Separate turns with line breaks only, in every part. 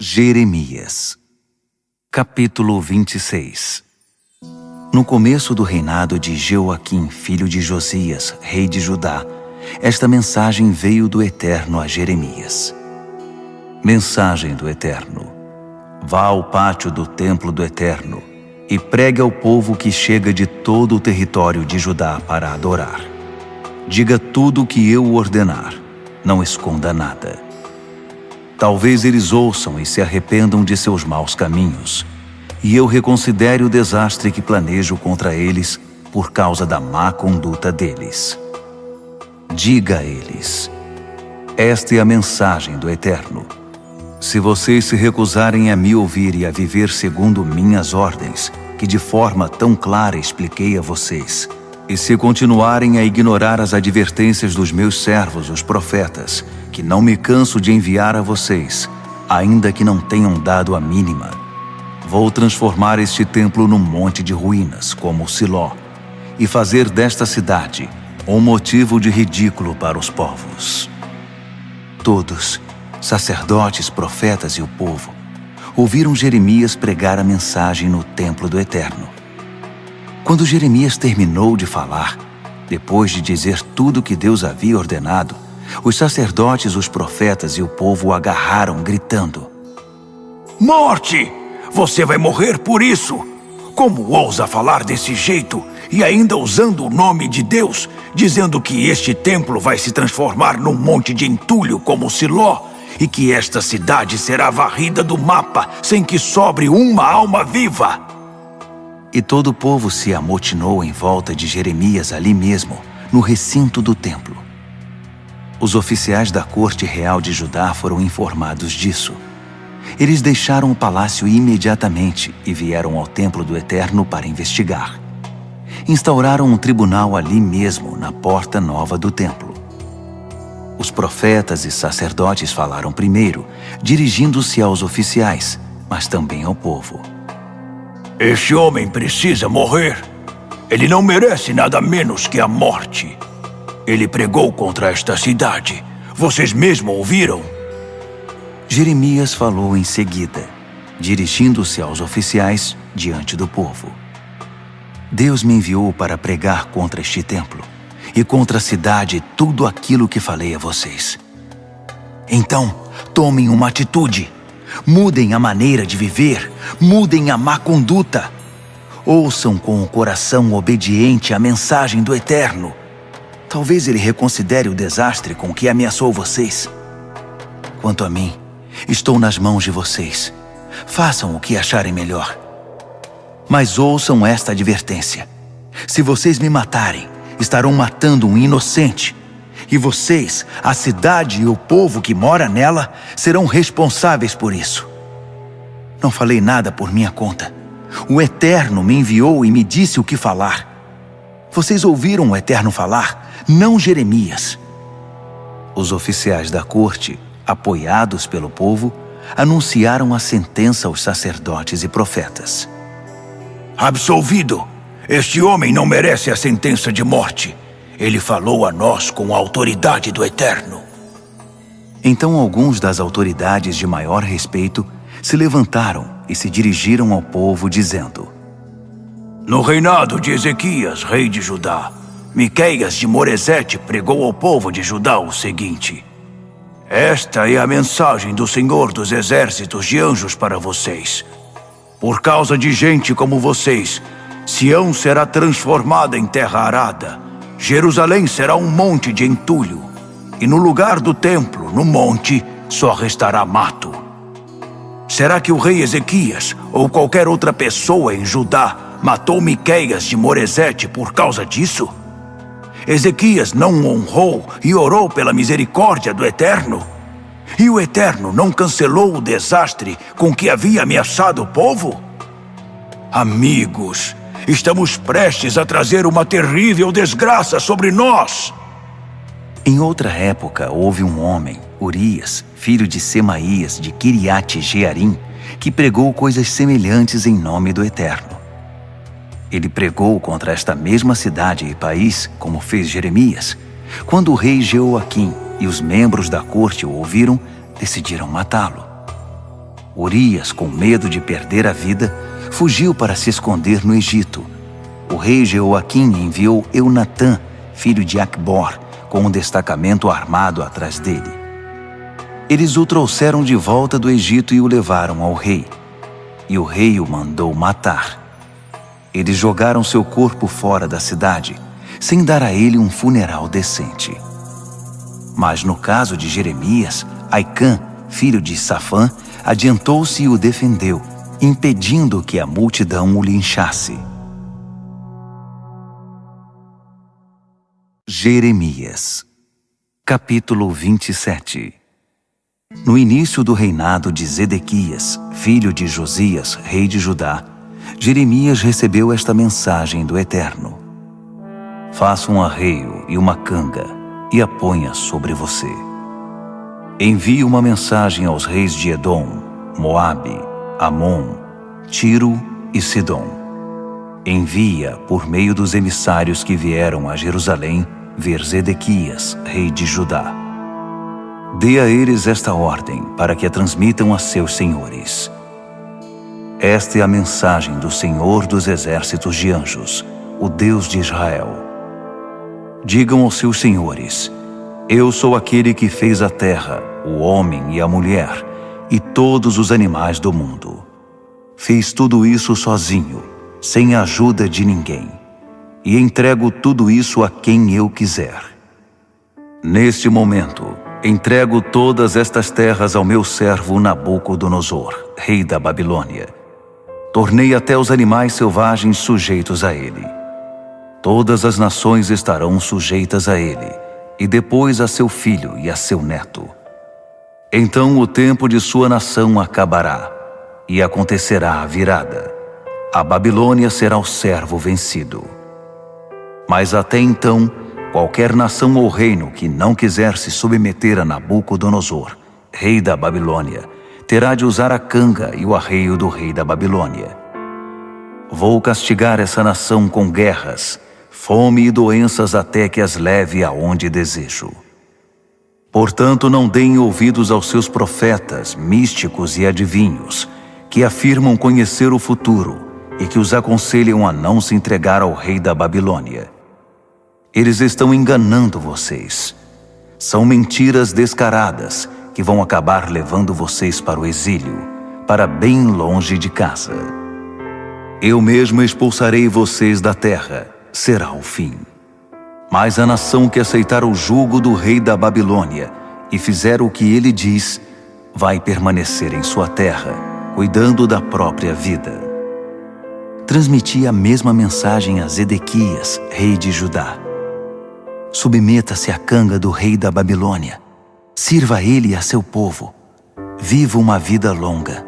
Jeremias, capítulo 26. No começo do reinado de Jeoaquim, filho de Josias, rei de Judá, esta mensagem veio do Eterno a Jeremias. Mensagem do Eterno. Vá ao pátio do templo do Eterno e pregue ao povo que chega de todo o território de Judá para adorar. Diga tudo o que eu ordenar, não esconda nada. Talvez eles ouçam e se arrependam de seus maus caminhos, e eu reconsidere o desastre que planejo contra eles por causa da má conduta deles. Diga a eles: esta é a mensagem do Eterno. Se vocês se recusarem a me ouvir e a viver segundo minhas ordens, que de forma tão clara expliquei a vocês, e se continuarem a ignorar as advertências dos meus servos, os profetas, que não me canso de enviar a vocês, ainda que não tenham dado a mínima, vou transformar este templo num monte de ruínas, como Siló, e fazer desta cidade um motivo de ridículo para os povos. Todos, sacerdotes, profetas e o povo, ouviram Jeremias pregar a mensagem no templo do Eterno. Quando Jeremias terminou de falar, depois de dizer tudo o que Deus havia ordenado, os sacerdotes, os profetas e o povo o agarraram, gritando:
Morte! Você vai morrer por isso! Como ousa falar desse jeito e ainda usando o nome de Deus, dizendo que este templo vai se transformar num monte de entulho como Siló e que esta cidade será varrida do mapa sem que sobre uma alma viva?
E todo o povo se amotinou em volta de Jeremias ali mesmo, no recinto do templo. Os oficiais da corte real de Judá foram informados disso. Eles deixaram o palácio imediatamente e vieram ao templo do Eterno para investigar. Instauraram um tribunal ali mesmo, na porta nova do templo. Os profetas e sacerdotes falaram primeiro, dirigindo-se aos oficiais, mas também ao povo.
Este homem precisa morrer. Ele não merece nada menos que a morte. Ele pregou contra esta cidade. Vocês mesmo ouviram?
Jeremias falou em seguida, dirigindo-se aos oficiais diante do povo. Deus me enviou para pregar contra este templo e contra a cidade tudo aquilo que falei a vocês. Então, tomem uma atitude. Mudem a maneira de viver, mudem a má conduta. Ouçam com o coração obediente a mensagem do Eterno. Talvez ele reconsidere o desastre com que ameaçou vocês. Quanto a mim, estou nas mãos de vocês. Façam o que acharem melhor. Mas ouçam esta advertência. Se vocês me matarem, estarão matando um inocente. E vocês, a cidade e o povo que mora nela, serão responsáveis por isso. Não falei nada por minha conta. O Eterno me enviou e me disse o que falar. Vocês ouviram o Eterno falar, não Jeremias. Os oficiais da corte, apoiados pelo povo, anunciaram a sentença aos sacerdotes e profetas.
Absolvido! Este homem não merece a sentença de morte. Ele falou a nós com a autoridade do Eterno.
Então alguns das autoridades de maior respeito se levantaram e se dirigiram ao povo, dizendo:
No reinado de Ezequias, rei de Judá, Miqueias de Moresete pregou ao povo de Judá o seguinte: Esta é a mensagem do Senhor dos exércitos de anjos para vocês. Por causa de gente como vocês, Sião será transformada em terra arada. Jerusalém será um monte de entulho. E no lugar do templo, no monte, só restará mato. Será que o rei Ezequias, ou qualquer outra pessoa em Judá, matou Miqueias de Moresete por causa disso? Ezequias não honrou e orou pela misericórdia do Eterno? E o Eterno não cancelou o desastre com que havia ameaçado o povo? Amigos, estamos prestes a trazer uma terrível desgraça sobre nós.
Em outra época, houve um homem, Urias, filho de Semaías, de Quiriate-Jearim, que pregou coisas semelhantes em nome do Eterno. Ele pregou contra esta mesma cidade e país, como fez Jeremias. Quando o rei Jeoaquim e os membros da corte o ouviram, decidiram matá-lo. Urias, com medo de perder a vida, fugiu para se esconder no Egito. O rei Jeoaquim enviou Eunatã, filho de Acbor, com um destacamento armado atrás dele. Eles o trouxeram de volta do Egito e o levaram ao rei. E o rei o mandou matar. Eles jogaram seu corpo fora da cidade, sem dar a ele um funeral decente. Mas no caso de Jeremias, Aicã, filho de Safã, adiantou-se e o defendeu, impedindo que a multidão o linchasse. Jeremias, capítulo 27. No início do reinado de Zedequias, filho de Josias, rei de Judá, Jeremias recebeu esta mensagem do Eterno: Faça um arreio e uma canga e a ponha sobre você. Envie uma mensagem aos reis de Edom, Moabe, Amon, Tiro e Sidom. Envia por meio dos emissários que vieram a Jerusalém ver Zedequias, rei de Judá. Dê a eles esta ordem para que a transmitam a seus senhores. Esta é a mensagem do Senhor dos exércitos de anjos, o Deus de Israel. Digam aos seus senhores: Eu sou aquele que fez a terra, o homem e a mulher, e todos os animais do mundo. Fiz tudo isso sozinho, sem a ajuda de ninguém, e entrego tudo isso a quem eu quiser. Neste momento, entrego todas estas terras ao meu servo Nabucodonosor, rei da Babilônia. Tornei até os animais selvagens sujeitos a ele. Todas as nações estarão sujeitas a ele, e depois a seu filho e a seu neto. Então o tempo de sua nação acabará, e acontecerá a virada. A Babilônia será o servo vencido. Mas até então, qualquer nação ou reino que não quiser se submeter a Nabucodonosor, rei da Babilônia, terá de usar a canga e o arreio do rei da Babilônia. Vou castigar essa nação com guerras, fome e doenças até que as leve aonde desejo. Portanto, não deem ouvidos aos seus profetas, místicos e adivinhos, que afirmam conhecer o futuro e que os aconselham a não se entregar ao rei da Babilônia. Eles estão enganando vocês. São mentiras descaradas que vão acabar levando vocês para o exílio, para bem longe de casa. Eu mesmo expulsarei vocês da terra, será o fim. Mas a nação que aceitar o jugo do rei da Babilônia e fizer o que ele diz, vai permanecer em sua terra, cuidando da própria vida. Transmiti a mesma mensagem a Zedequias, rei de Judá. Submeta-se à canga do rei da Babilônia. Sirva a ele e a seu povo. Viva uma vida longa.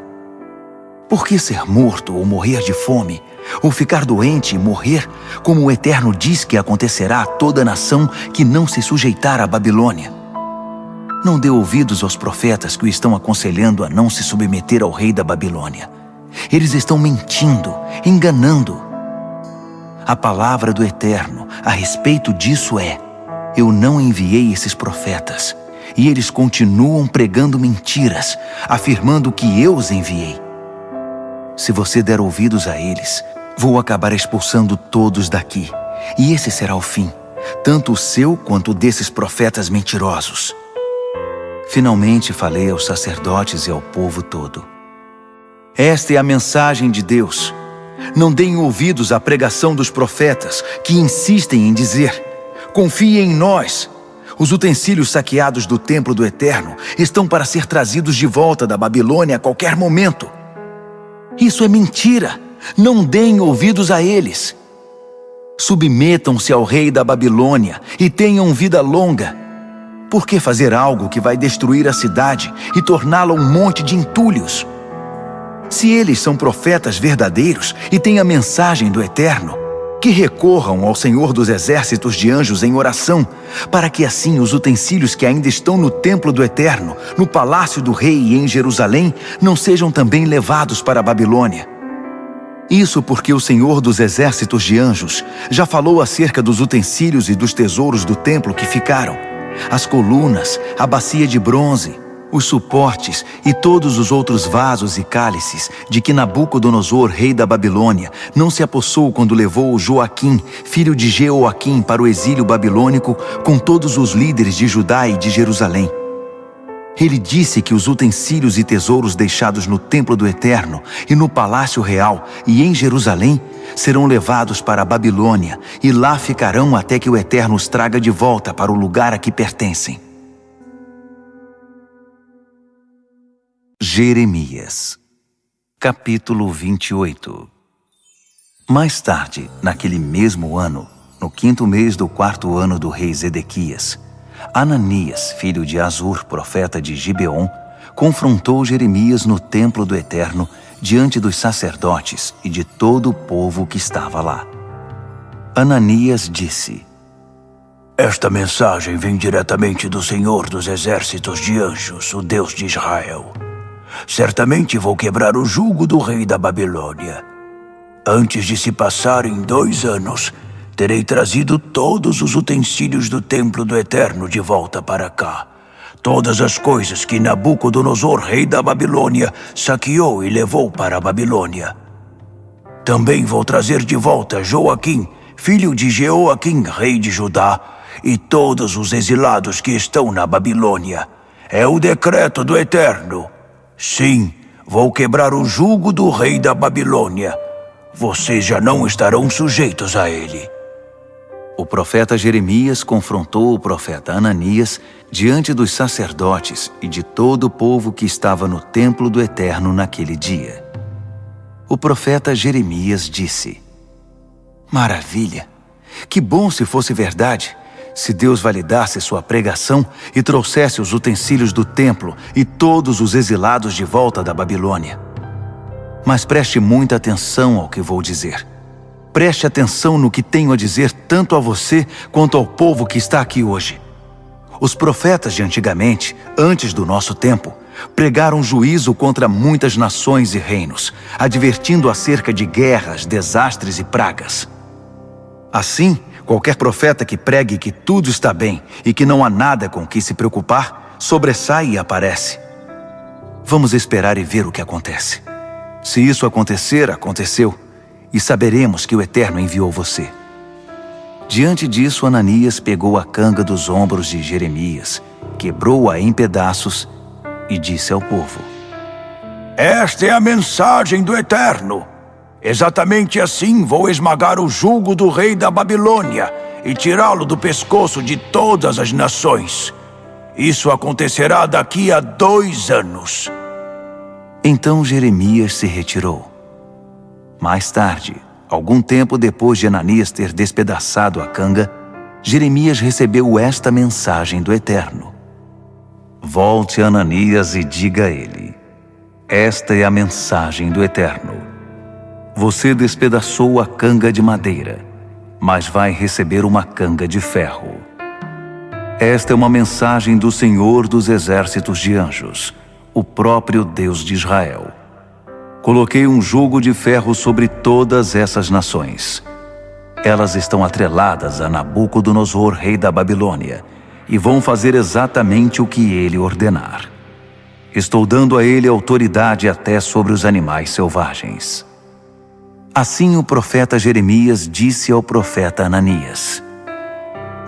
Por que ser morto ou morrer de fome, ou ficar doente e morrer, como o Eterno diz que acontecerá a toda nação que não se sujeitar à Babilônia? Não dê ouvidos aos profetas que o estão aconselhando a não se submeter ao rei da Babilônia. Eles estão mentindo, enganando. A palavra do Eterno a respeito disso é: eu não enviei esses profetas, e eles continuam pregando mentiras, afirmando que eu os enviei. Se você der ouvidos a eles, vou acabar expulsando todos daqui, e esse será o fim, tanto o seu quanto o desses profetas mentirosos. Finalmente falei aos sacerdotes e ao povo todo. Esta é a mensagem de Deus. Não deem ouvidos à pregação dos profetas que insistem em dizer: confiem em nós. Os utensílios saqueados do templo do Eterno estão para ser trazidos de volta da Babilônia a qualquer momento. Isso é mentira. Não deem ouvidos a eles. Submetam-se ao rei da Babilônia e tenham vida longa. Por que fazer algo que vai destruir a cidade e torná-la um monte de entulhos? Se eles são profetas verdadeiros e têm a mensagem do Eterno, que recorram ao Senhor dos exércitos de anjos em oração, para que assim os utensílios que ainda estão no templo do Eterno, no palácio do rei e em Jerusalém, não sejam também levados para a Babilônia. Isso porque o Senhor dos exércitos de anjos já falou acerca dos utensílios e dos tesouros do templo que ficaram: as colunas, a bacia de bronze, os suportes e todos os outros vasos e cálices de que Nabucodonosor, rei da Babilônia, não se apossou quando levou Joaquim, filho de Jeoaquim, para o exílio babilônico com todos os líderes de Judá e de Jerusalém. Ele disse que os utensílios e tesouros deixados no templo do Eterno e no palácio real e em Jerusalém serão levados para a Babilônia e lá ficarão até que o Eterno os traga de volta para o lugar a que pertencem. Jeremias, capítulo 28. Mais tarde, naquele mesmo ano, no 5º mês do 4º ano do rei Zedequias, Ananias, filho de Azur, profeta de Gibeon, confrontou Jeremias no templo do Eterno diante dos sacerdotes e de todo o povo que estava lá. Ananias disse:
Esta mensagem vem diretamente do Senhor dos Exércitos de Anjos, o Deus de Israel. Certamente vou quebrar o jugo do rei da Babilônia. Antes de se passarem 2 anos, terei trazido todos os utensílios do templo do Eterno de volta para cá. Todas as coisas que Nabucodonosor, rei da Babilônia, saqueou e levou para a Babilônia. Também vou trazer de volta Joaquim, filho de Jeoaquim, rei de Judá, e todos os exilados que estão na Babilônia. É o decreto do Eterno. Sim, vou quebrar o jugo do rei da Babilônia. Vocês já não estarão sujeitos a ele.
O profeta Jeremias confrontou o profeta Ananias diante dos sacerdotes e de todo o povo que estava no templo do Eterno naquele dia. O profeta Jeremias disse: Maravilha! Que bom se fosse verdade! Se Deus validasse sua pregação e trouxesse os utensílios do templo e todos os exilados de volta da Babilônia. Mas preste muita atenção ao que vou dizer. Preste atenção no que tenho a dizer tanto a você quanto ao povo que está aqui hoje. Os profetas de antigamente, antes do nosso tempo, pregaram juízo contra muitas nações e reinos, advertindo acerca de guerras, desastres e pragas. Assim, qualquer profeta que pregue que tudo está bem e que não há nada com que se preocupar, sobressai e aparece. Vamos esperar e ver o que acontece. Se isso acontecer, aconteceu, e saberemos que o Eterno enviou você. Diante disso, Ananias pegou a canga dos ombros de Jeremias, quebrou-a em pedaços e disse ao povo:
Esta é a mensagem do Eterno. Exatamente assim vou esmagar o jugo do rei da Babilônia e tirá-lo do pescoço de todas as nações. Isso acontecerá daqui a 2 anos.
Então Jeremias se retirou. Mais tarde, algum tempo depois de Ananias ter despedaçado a canga, Jeremias recebeu esta mensagem do Eterno: Volte a Ananias e diga a ele: Esta é a mensagem do Eterno. Você despedaçou a canga de madeira, mas vai receber uma canga de ferro. Esta é uma mensagem do Senhor dos Exércitos de Anjos, o próprio Deus de Israel. Coloquei um jugo de ferro sobre todas essas nações. Elas estão atreladas a Nabucodonosor, rei da Babilônia, e vão fazer exatamente o que ele ordenar. Estou dando a ele autoridade até sobre os animais selvagens. Assim o profeta Jeremias disse ao profeta Ananias: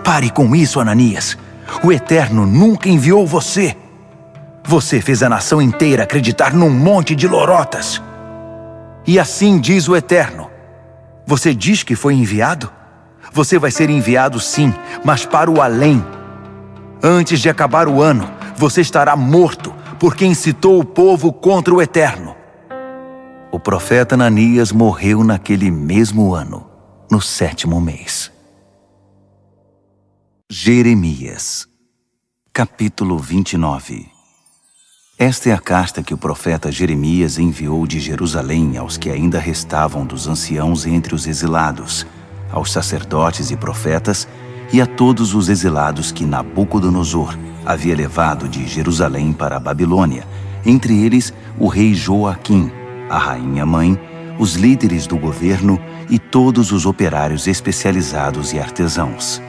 Pare com isso, Ananias. O Eterno nunca enviou você. Você fez a nação inteira acreditar num monte de lorotas. E assim diz o Eterno: Você diz que foi enviado? Você vai ser enviado sim, mas para o além. Antes de acabar o ano, você estará morto, porque incitou o povo contra o Eterno. O profeta Ananias morreu naquele mesmo ano, no 7º mês. Jeremias, capítulo 29. Esta é a carta que o profeta Jeremias enviou de Jerusalém aos que ainda restavam dos anciãos entre os exilados, aos sacerdotes e profetas e a todos os exilados que Nabucodonosor havia levado de Jerusalém para a Babilônia, entre eles o rei Joaquim, a rainha-mãe, os líderes do governo e todos os operários especializados e artesãos.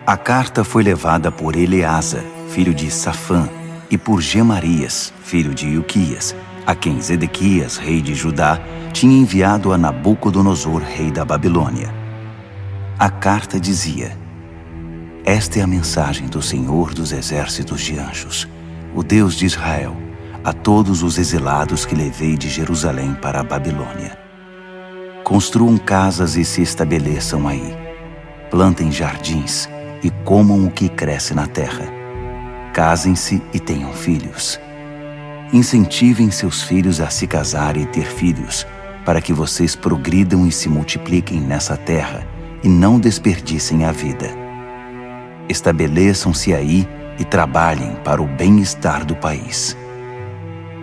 A carta foi levada por Eleasa, filho de Safã, e por Gemarias, filho de Ilquias, a quem Zedequias, rei de Judá, tinha enviado a Nabucodonosor, rei da Babilônia. A carta dizia: Esta é a mensagem do Senhor dos exércitos de anjos, o Deus de Israel, a todos os exilados que levei de Jerusalém para a Babilônia. Construam casas e se estabeleçam aí. Plantem jardins e comam o que cresce na terra. Casem-se e tenham filhos. Incentivem seus filhos a se casar e ter filhos, para que vocês progridam e se multipliquem nessa terra e não desperdicem a vida. Estabeleçam-se aí e trabalhem para o bem-estar do país.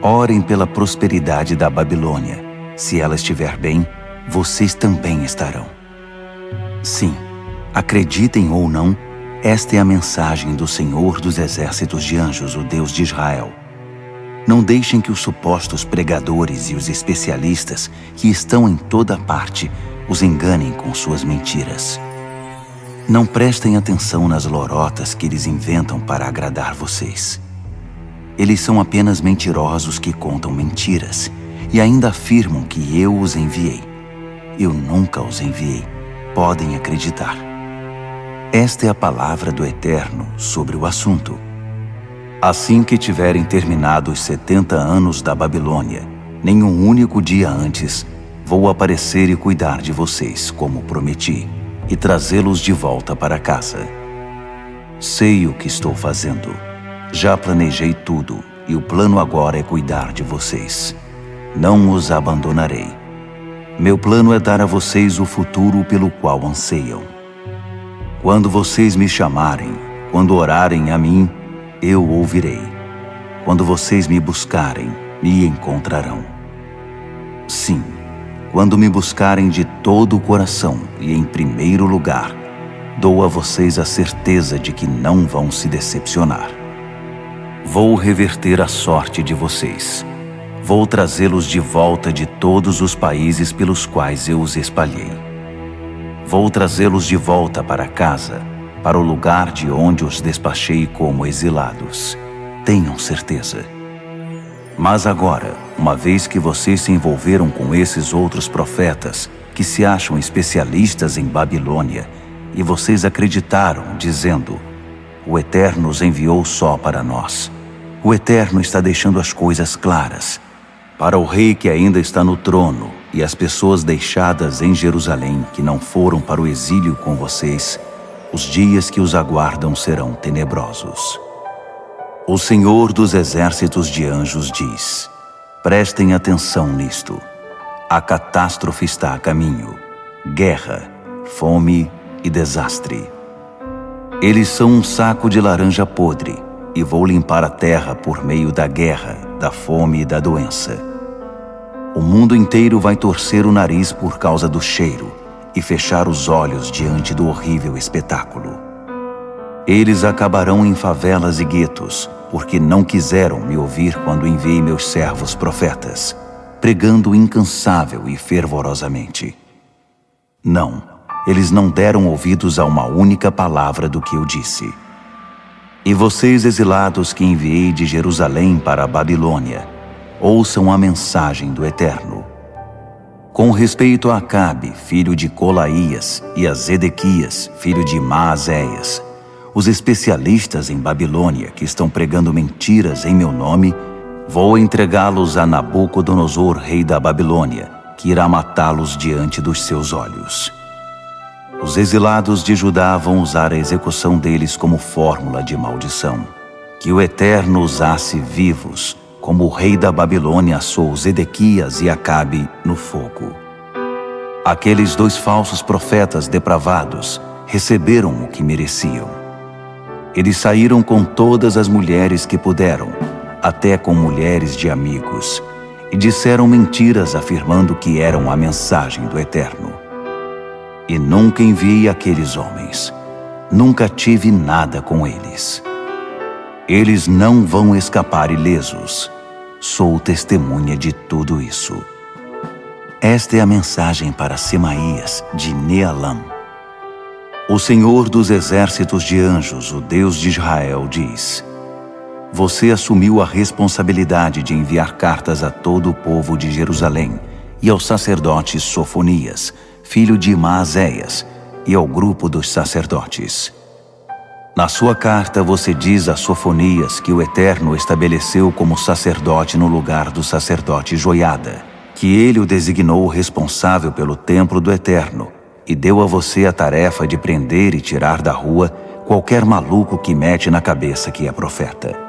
Orem pela prosperidade da Babilônia. Se ela estiver bem, vocês também estarão. Sim, acreditem ou não, esta é a mensagem do Senhor dos exércitos de anjos, o Deus de Israel. Não deixem que os supostos pregadores e os especialistas que estão em toda parte os enganem com suas mentiras. Não prestem atenção nas lorotas que eles inventam para agradar vocês. Eles são apenas mentirosos que contam mentiras e ainda afirmam que eu os enviei. Eu nunca os enviei. Podem acreditar. Esta é a palavra do Eterno sobre o assunto. Assim que tiverem terminado os 70 anos da Babilônia, nem um único dia antes, vou aparecer e cuidar de vocês, como prometi, e trazê-los de volta para casa. Sei o que estou fazendo. Já planejei tudo, e o plano agora é cuidar de vocês. Não os abandonarei. Meu plano é dar a vocês o futuro pelo qual anseiam. Quando vocês me chamarem, quando orarem a mim, eu ouvirei. Quando vocês me buscarem, me encontrarão. Sim, quando me buscarem de todo o coração e em primeiro lugar, dou a vocês a certeza de que não vão se decepcionar. Vou reverter a sorte de vocês. Vou trazê-los de volta de todos os países pelos quais eu os espalhei. Vou trazê-los de volta para casa, para o lugar de onde os despachei como exilados. Tenham certeza. Mas agora, uma vez que vocês se envolveram com esses outros profetas, que se acham especialistas em Babilônia, e vocês acreditaram, dizendo: o Eterno os enviou só para nós. O Eterno está deixando as coisas claras. Para o rei que ainda está no trono e as pessoas deixadas em Jerusalém que não foram para o exílio com vocês, os dias que os aguardam serão tenebrosos. O Senhor dos exércitos de anjos diz: prestem atenção nisto. A catástrofe está a caminho. Guerra, fome e desastre. Eles são um saco de laranja podre, e vou limpar a terra por meio da guerra, da fome e da doença. O mundo inteiro vai torcer o nariz por causa do cheiro e fechar os olhos diante do horrível espetáculo. Eles acabarão em favelas e guetos, porque não quiseram me ouvir quando enviei meus servos profetas, pregando incansável e fervorosamente. Não, eles não deram ouvidos a uma única palavra do que eu disse. E vocês, exilados que enviei de Jerusalém para a Babilônia, ouçam a mensagem do Eterno. Com respeito a Acabe, filho de Colaías, e a Zedequias, filho de Maazéias, os especialistas em Babilônia que estão pregando mentiras em meu nome, vou entregá-los a Nabucodonosor, rei da Babilônia, que irá matá-los diante dos seus olhos. Os exilados de Judá vão usar a execução deles como fórmula de maldição. Que o Eterno usasse vivos, como o rei da Babilônia assou Zedequias e Acabe no fogo. Aqueles 2 falsos profetas depravados receberam o que mereciam. Eles saíram com todas as mulheres que puderam, até com mulheres de amigos, e disseram mentiras afirmando que eram a mensagem do Eterno. E nunca enviei aqueles homens. Nunca tive nada com eles. Eles não vão escapar ilesos. Sou testemunha de tudo isso. Esta é a mensagem para Semaías, de Nealã. O Senhor dos exércitos de anjos, o Deus de Israel, diz: você assumiu a responsabilidade de enviar cartas a todo o povo de Jerusalém e ao sacerdote Sofonias, filho de Maazéias, e ao grupo dos sacerdotes. Na sua carta você diz a Sofonias que o Eterno estabeleceu como sacerdote no lugar do sacerdote Joiada, que ele o designou responsável pelo templo do Eterno e deu a você a tarefa de prender e tirar da rua qualquer maluco que mete na cabeça que é profeta.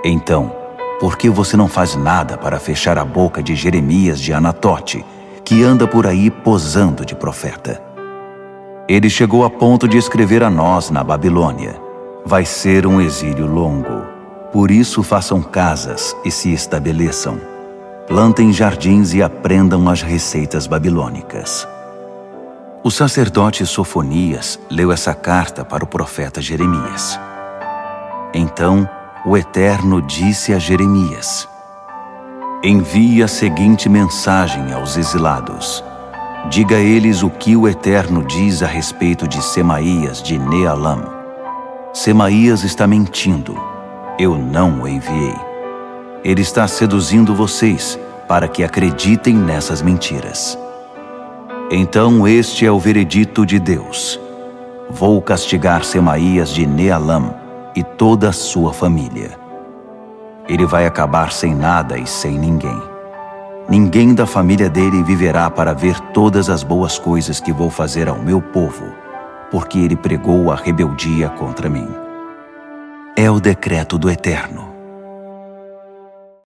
Então, por que você não faz nada para fechar a boca de Jeremias de Anatote, que anda por aí posando de profeta? Ele chegou a ponto de escrever a nós na Babilônia: vai ser um exílio longo. Por isso façam casas e se estabeleçam. Plantem jardins e aprendam as receitas babilônicas. O sacerdote Sofonias leu essa carta para o profeta Jeremias. Então, o Eterno disse a Jeremias: envie a seguinte mensagem aos exilados. Diga a eles o que o Eterno diz a respeito de Semaías de Nealam. Semaías está mentindo. Eu não o enviei. Ele está seduzindo vocês para que acreditem nessas mentiras. Então este é o veredito de Deus: vou castigar Semaías de Nealam e toda a sua família. Ele vai acabar sem nada e sem ninguém. Ninguém da família dele viverá para ver todas as boas coisas que vou fazer ao meu povo, porque ele pregou a rebeldia contra mim. É o decreto do Eterno.